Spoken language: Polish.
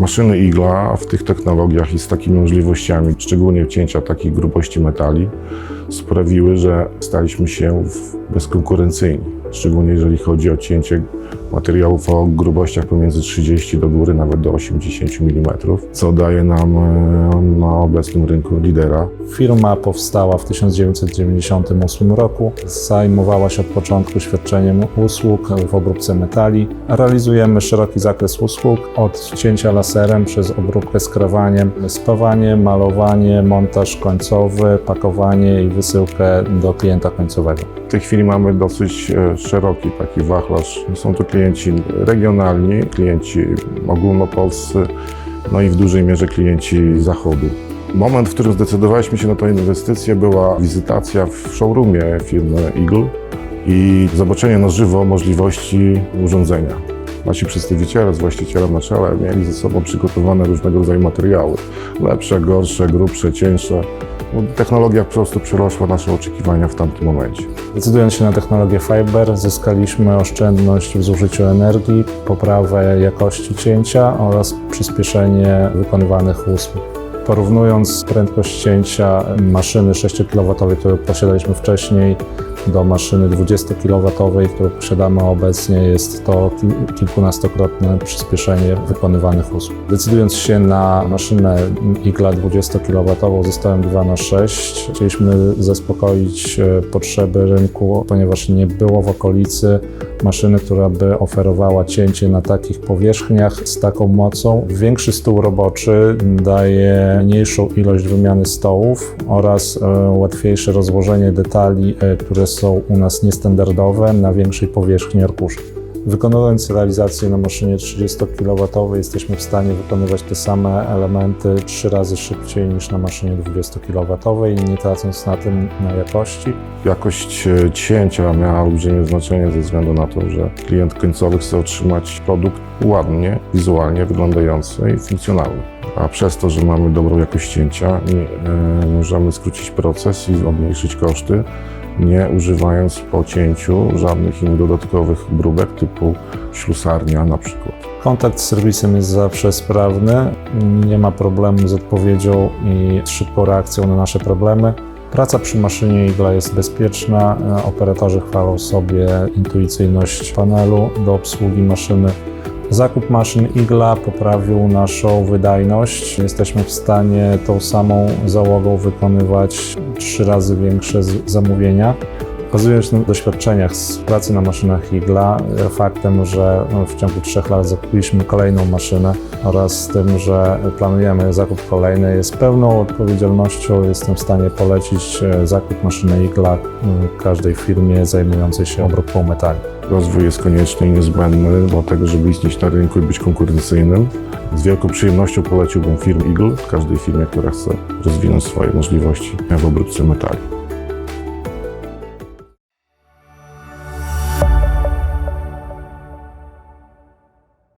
Maszyny Igla w tych technologiach i z takimi możliwościami, szczególnie cięcia takich grubości metali, sprawiły, że staliśmy się bezkonkurencyjni. Szczególnie jeżeli chodzi o cięcie materiałów o grubościach pomiędzy 30 do góry, nawet do 80 mm, co daje nam na obecnym rynku lidera. Firma powstała w 1998 roku. Zajmowała się od początku świadczeniem usług w obróbce metali. Realizujemy szeroki zakres usług, od cięcia laserem przez obróbkę skrowaniem, spawanie, malowanie, montaż końcowy, pakowanie i wysyłkę do klienta końcowego. W tej chwili mamy dosyć szeroki taki wachlarz. Są to klienci regionalni, klienci ogólnopolscy, no i w dużej mierze klienci zachodu. Moment, w którym zdecydowaliśmy się na tę inwestycję, była wizytacja w showroomie firmy Eagle i zobaczenie na żywo możliwości urządzenia. Nasi przedstawiciele z właścicielem na czele mieli ze sobą przygotowane różnego rodzaju materiały. Lepsze, gorsze, grubsze, cieńsze. Technologia po prostu przerosła nasze oczekiwania w tamtym momencie. Decydując się na technologię Fiber, zyskaliśmy oszczędność w zużyciu energii, poprawę jakości cięcia oraz przyspieszenie wykonywanych usług. Porównując prędkość cięcia maszyny 6 kW, którą posiadaliśmy wcześniej, do maszyny 20 kW, którą posiadamy obecnie, jest to kilkunastokrotne przyspieszenie wykonywanych usług. Decydując się na maszynę Igla 20 kW ze stałem 2×6, chcieliśmy zaspokoić potrzeby rynku, ponieważ nie było w okolicy maszyny, która by oferowała cięcie na takich powierzchniach z taką mocą. Większy stół roboczy daje mniejszą ilość wymiany stołów oraz łatwiejsze rozłożenie detali, które są u nas niestandardowe na większej powierzchni arkusza. Wykonując realizację na maszynie 30 kW jesteśmy w stanie wykonywać te same elementy 3 razy szybciej niż na maszynie 20 kW, nie tracąc na tym na jakości. Jakość cięcia miała olbrzymie znaczenie ze względu na to, że klient końcowy chce otrzymać produkt ładnie, wizualnie wyglądający i funkcjonalny. A przez to, że mamy dobrą jakość cięcia, możemy skrócić proces i obniżyć koszty, nie używając po cięciu żadnych innych dodatkowych obróbek typu ślusarnia na przykład. Kontakt z serwisem jest zawsze sprawny, nie ma problemu z odpowiedzią i z szybką reakcją na nasze problemy. Praca przy maszynie Igla jest bezpieczna, operatorzy chwalą sobie intuicyjność panelu do obsługi maszyny. Zakup maszyn Igla poprawił naszą wydajność. Jesteśmy w stanie tą samą załogą wykonywać 3 razy większe zamówienia. Bazując na doświadczeniach z pracy na maszynach Igla, faktem, że w ciągu 3 lat zakupiliśmy kolejną maszynę oraz tym, że planujemy zakup kolejnej, z pełną odpowiedzialnością jestem w stanie polecić zakup maszyny Igla każdej firmie zajmującej się obróbką metali. Rozwój jest konieczny i niezbędny do tego, żeby istnieć na rynku i być konkurencyjnym. Z wielką przyjemnością poleciłbym firmę Eagle każdej firmie, która chce rozwinąć swoje możliwości w obróbce metali.